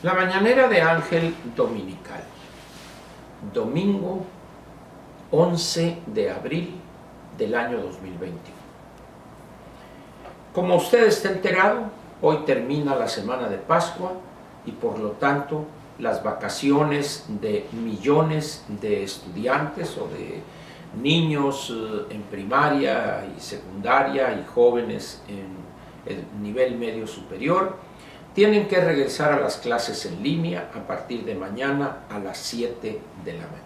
La mañanera de Ángel Dominical, domingo 11 de abril del año 2021. Como usted está enterado, hoy termina la semana de Pascua y por lo tanto las vacaciones de millones de estudiantes o de niños en primaria y secundaria y jóvenes en el nivel medio superior tienen que regresar a las clases en línea a partir de mañana a las 7 de la mañana.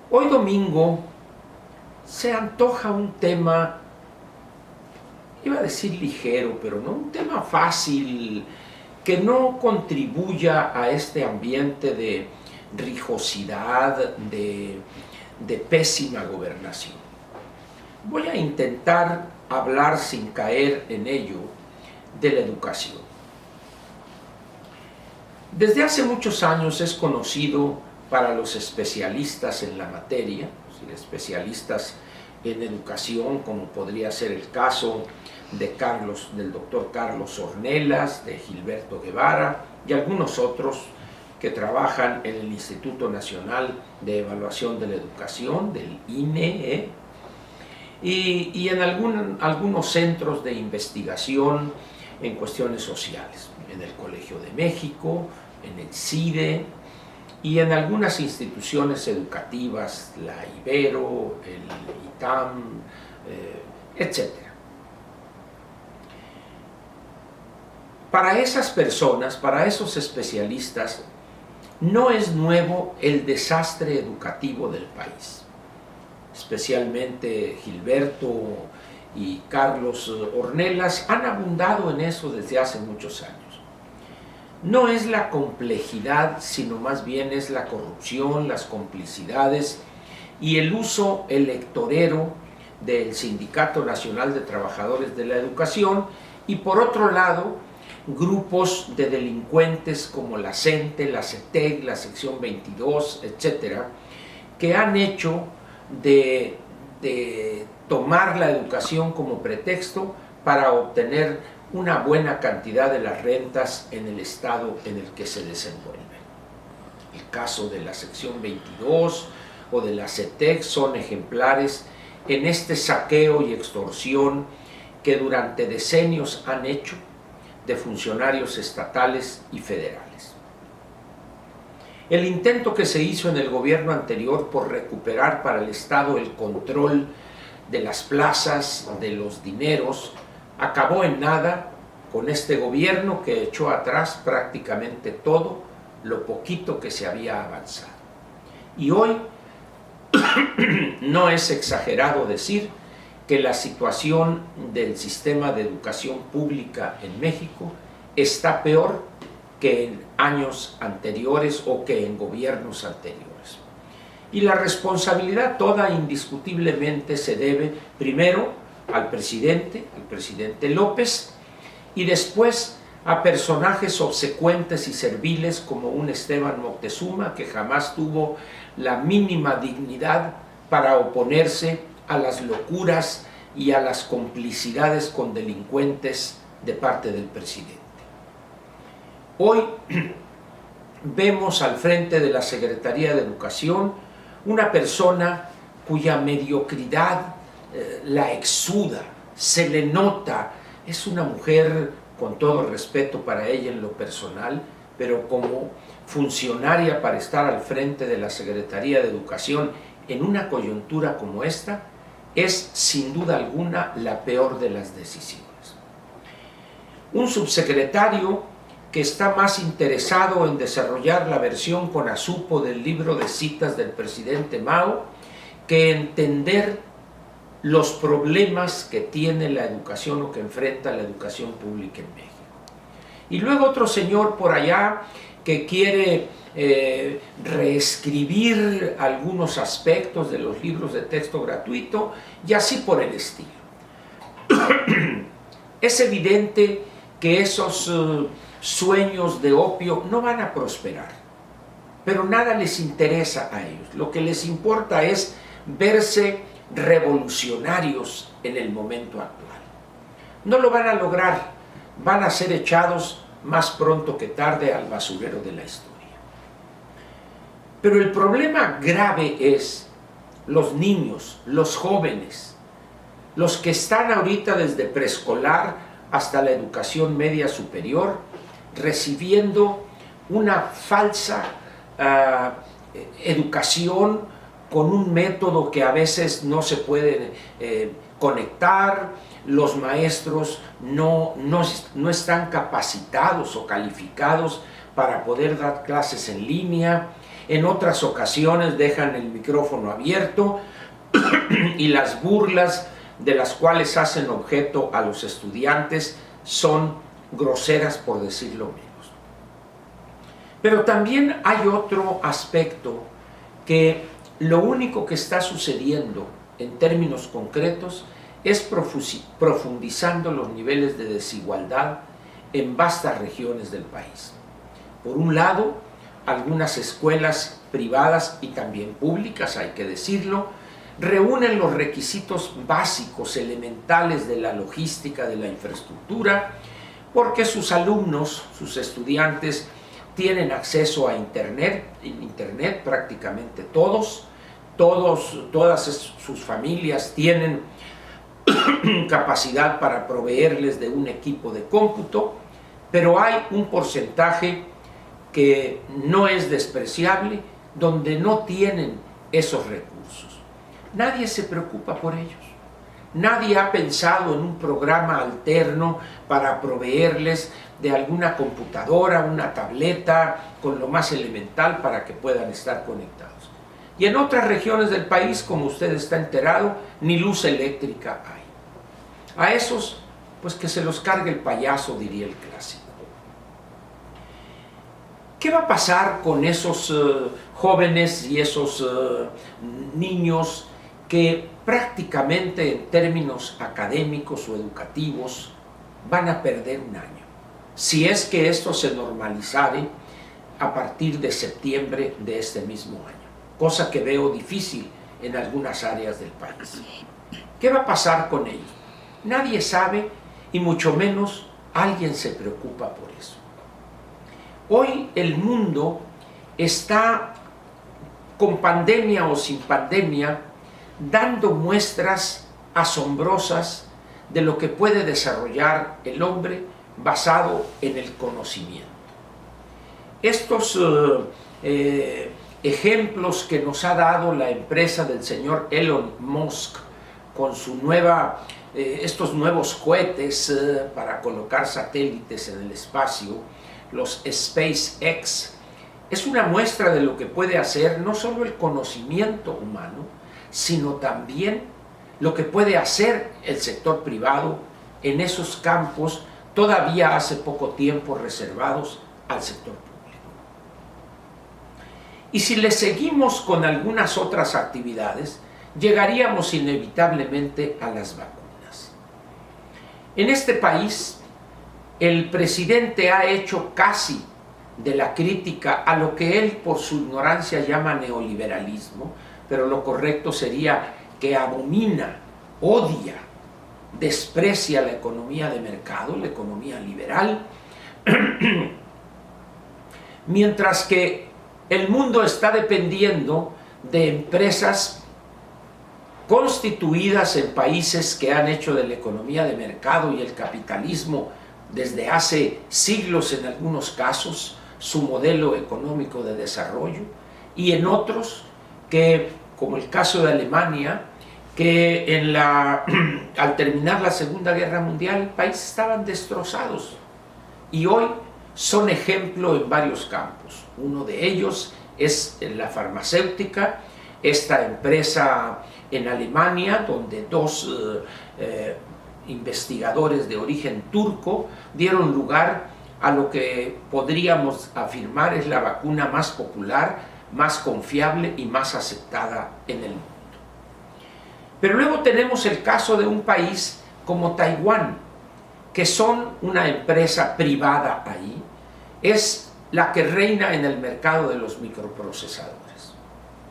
Hoy domingo se antoja un tema, iba a decir ligero, pero no un tema fácil, que no contribuya a este ambiente de rijosidad, de pésima gobernación. Voy a intentar hablar sin caer en ello de la educación. Desde hace muchos años es conocido para los especialistas en la materia, especialistas en educación, como podría ser el caso del doctor Carlos Ornelas, de Gilberto Guevara y algunos otros que trabajan en el Instituto Nacional de Evaluación de la Educación, del INE, y en algunos centros de investigación en cuestiones sociales, en el Colegio de México, en el CIDE y en algunas instituciones educativas, la Ibero, el ITAM, etc. Para esas personas, para esos especialistas, no es nuevo el desastre educativo del país. Especialmente Gilberto y Carlos Ornelas han abundado en eso desde hace muchos años. No es la complejidad, sino más bien es la corrupción, las complicidades y el uso electorero del Sindicato Nacional de Trabajadores de la Educación y por otro lado, grupos de delincuentes como la CENTE, la CETEC, la Sección 22, etcétera, que han hecho de tomar la educación como pretexto para obtener una buena cantidad de las rentas en el estado en el que se desenvuelven. El caso de la Sección 22 o de la CETEC son ejemplares en este saqueo y extorsión que durante decenios han hecho de funcionarios estatales y federales. El intento que se hizo en el gobierno anterior por recuperar para el Estado el control de las plazas, de los dineros, acabó en nada con este gobierno que echó atrás prácticamente todo lo poquito que se había avanzado. Y hoy no es exagerado decir que la situación del sistema de educación pública en México está peor que en años anteriores o que en gobiernos anteriores. Y la responsabilidad toda indiscutiblemente se debe primero al presidente López, y después a personajes obsecuentes y serviles como un Esteban Moctezuma que jamás tuvo la mínima dignidad para oponerse a las locuras y a las complicidades con delincuentes de parte del presidente. Hoy vemos al frente de la Secretaría de Educación una persona cuya mediocridad la exuda, se le nota. Es una mujer, con todo respeto para ella en lo personal, pero como funcionaria para estar al frente de la Secretaría de Educación en una coyuntura como esta, es sin duda alguna la peor de las decisiones. Un subsecretario que está más interesado en desarrollar la versión con azupo del libro de citas del presidente Mao que entender los problemas que tiene la educación o que enfrenta la educación pública en México. Y luego otro señor por allá que quiere reescribir algunos aspectos de los libros de texto gratuito y así por el estilo. Es evidente que esos sueños de opio no van a prosperar, pero nada les interesa a ellos. Lo que les importa es verse revolucionarios en el momento actual. No lo van a lograr, van a ser echados más pronto que tarde al basurero de la historia. Pero el problema grave es los niños, los jóvenes, los que están ahorita desde preescolar hasta la educación media superior, recibiendo una falsa educación con un método que a veces no se puede conectar, los maestros no están capacitados o calificados para poder dar clases en línea, en otras ocasiones dejan el micrófono abierto y las burlas de las cuales hacen objeto a los estudiantes son groseras, por decirlo menos. Pero también hay otro aspecto, que lo único que está sucediendo en términos concretos es profundizando los niveles de desigualdad en vastas regiones del país. Por un lado, algunas escuelas privadas y también públicas, hay que decirlo, reúnen los requisitos básicos, elementales de la logística, de la infraestructura, porque sus alumnos, sus estudiantes, tienen acceso a Internet prácticamente todas sus familias tienen capacidad para proveerles de un equipo de cómputo, pero hay un porcentaje que no es despreciable, donde no tienen esos recursos. Nadie se preocupa por ellos. Nadie ha pensado en un programa alterno para proveerles de alguna computadora, una tableta, con lo más elemental para que puedan estar conectados. Y en otras regiones del país, como usted está enterado, ni luz eléctrica hay. A esos, pues que se los cargue el payaso, diría el clásico. ¿Qué va a pasar con esos jóvenes y esos niños que prácticamente en términos académicos o educativos van a perder un año? Si es que esto se normalizare a partir de septiembre de este mismo año, cosa que veo difícil en algunas áreas del país. ¿Qué va a pasar con ellos? Nadie sabe, y mucho menos alguien se preocupa por eso. Hoy el mundo está, con pandemia o sin pandemia, dando muestras asombrosas de lo que puede desarrollar el hombre basado en el conocimiento. Estos ejemplos que nos ha dado la empresa del señor Elon Musk con su estos nuevos cohetes para colocar satélites en el espacio, los SpaceX, es una muestra de lo que puede hacer no solo el conocimiento humano, sino también lo que puede hacer el sector privado en esos campos todavía hace poco tiempo reservados al sector público. Y si le seguimos con algunas otras actividades, llegaríamos inevitablemente a las vacunas. En este país, el presidente ha hecho casi de la crítica a lo que él por su ignorancia llama neoliberalismo, pero lo correcto sería que abomina, odia, desprecia la economía de mercado, la economía liberal, mientras que el mundo está dependiendo de empresas constituidas en países que han hecho de la economía de mercado y el capitalismo desde hace siglos en algunos casos su modelo económico de desarrollo, y en otros que, como el caso de Alemania, que al terminar la Segunda Guerra Mundial el país estaban destrozados y hoy son ejemplo en varios campos. Uno de ellos es la farmacéutica, esta empresa en Alemania donde dos investigadores de origen turco dieron lugar a lo que podríamos afirmar es la vacuna más popular, más confiable y más aceptada en el mundo. Pero luego tenemos el caso de un país como Taiwán, que son una empresa privada ahí, es la que reina en el mercado de los microprocesadores,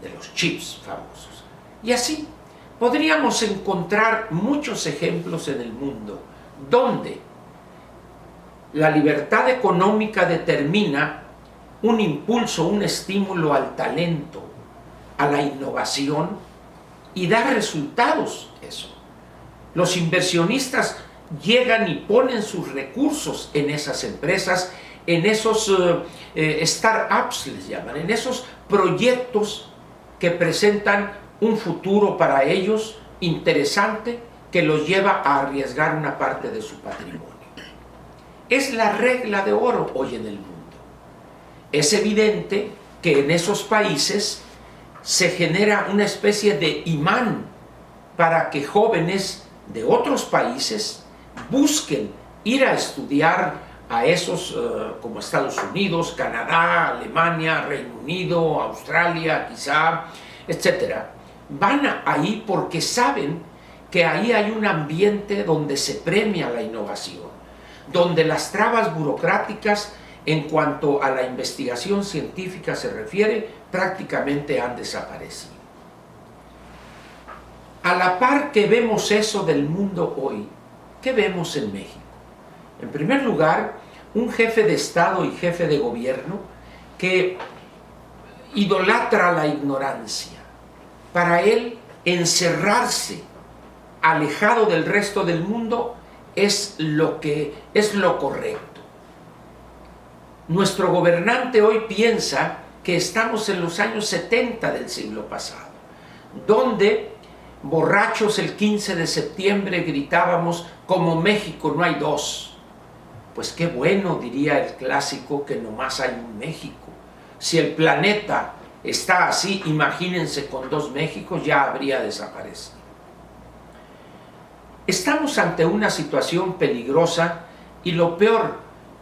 de los chips famosos. Y así podríamos encontrar muchos ejemplos en el mundo donde La libertad económica determina un impulso, un estímulo al talento, a la innovación, y da resultados eso. Los inversionistas llegan y ponen sus recursos en esas empresas, en esos startups les llaman, en esos proyectos que presentan un futuro para ellos interesante, que los lleva a arriesgar una parte de su patrimonio. Es la regla de oro hoy en el mundo. Es evidente que en esos países se genera una especie de imán para que jóvenes de otros países busquen ir a estudiar a esos como Estados Unidos, Canadá, Alemania, Reino Unido, Australia, quizá, etc. Van ahí porque saben que ahí hay un ambiente donde se premia la innovación, donde las trabas burocráticas en cuanto a la investigación científica se refiere prácticamente han desaparecido. A la par que vemos eso del mundo hoy, ¿qué vemos en México? En primer lugar, un jefe de Estado y jefe de gobierno que idolatra la ignorancia. Para él, encerrarse alejado del resto del mundo es lo correcto. Nuestro gobernante hoy piensa que estamos en los años 70 del siglo pasado, donde borrachos el 15 de septiembre gritábamos: como México no hay dos. Pues qué bueno, diría el clásico, que nomás hay un México. Si el planeta está así, imagínense con dos Méxicos, ya habría desaparecido. Estamos ante una situación peligrosa, y lo peor,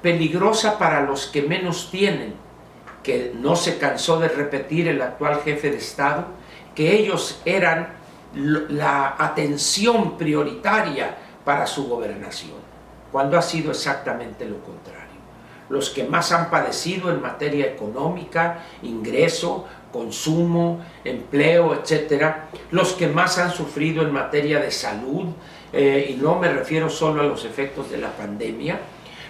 peligrosa para los que menos tienen, que no se cansó de repetir el actual jefe de Estado, que ellos eran la atención prioritaria para su gobernación, cuando ha sido exactamente lo contrario. Los que más han padecido en materia económica, ingreso, consumo, empleo, etcétera, los que más han sufrido en materia de salud, y no me refiero solo a los efectos de la pandemia,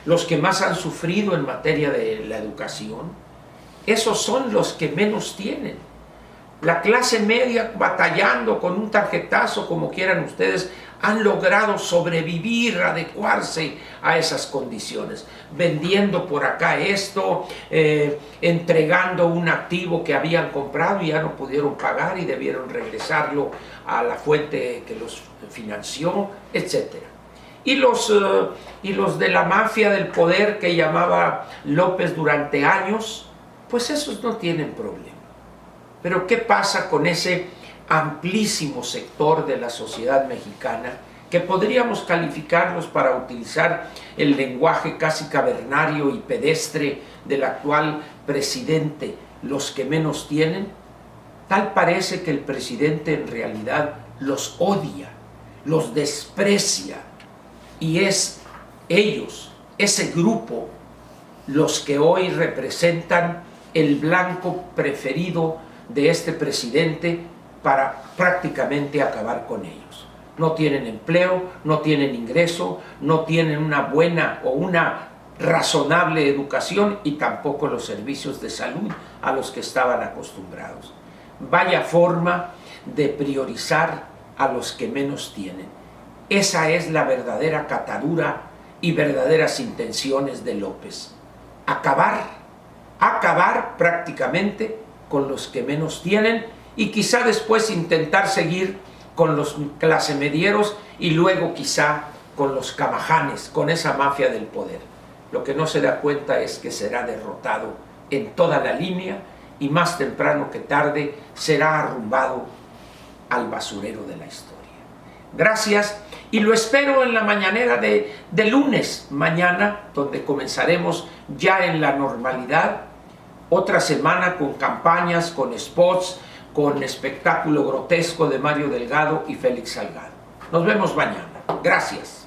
los que más han sufrido en materia de la educación, esos son los que menos tienen. La clase media, batallando con un tarjetazo, como quieran ustedes, han logrado sobrevivir, adecuarse a esas condiciones, vendiendo por acá esto, entregando un activo que habían comprado y ya no pudieron pagar y debieron regresarlo a la fuente que los financió, etc. Y los de la mafia del poder que llamaba López durante años, pues esos no tienen problema. Pero ¿qué pasa con ese amplísimo sector de la sociedad mexicana, que podríamos calificarlos, para utilizar el lenguaje casi cavernario y pedestre del actual presidente, los que menos tienen? Tal parece que el presidente en realidad los odia, los desprecia, y es ellos, ese grupo, los que hoy representan el blanco preferido de este presidente para prácticamente acabar con ellos. No tienen empleo, no tienen ingreso, no tienen una buena o una razonable educación y tampoco los servicios de salud a los que estaban acostumbrados. Vaya forma de priorizar a los que menos tienen. Esa es la verdadera catadura y verdaderas intenciones de López. Acabar prácticamente con los que menos tienen, y quizá después intentar seguir con los clasemedieros y luego quizá con los camajanes, con esa mafia del poder. Lo que no se da cuenta es que será derrotado en toda la línea y más temprano que tarde será arrumbado al basurero de la historia. Gracias, y lo espero en la mañanera de lunes, mañana, donde comenzaremos ya en la normalidad, otra semana con campañas, con spots, con espectáculo grotesco de Mario Delgado y Félix Salgado. Nos vemos mañana. Gracias.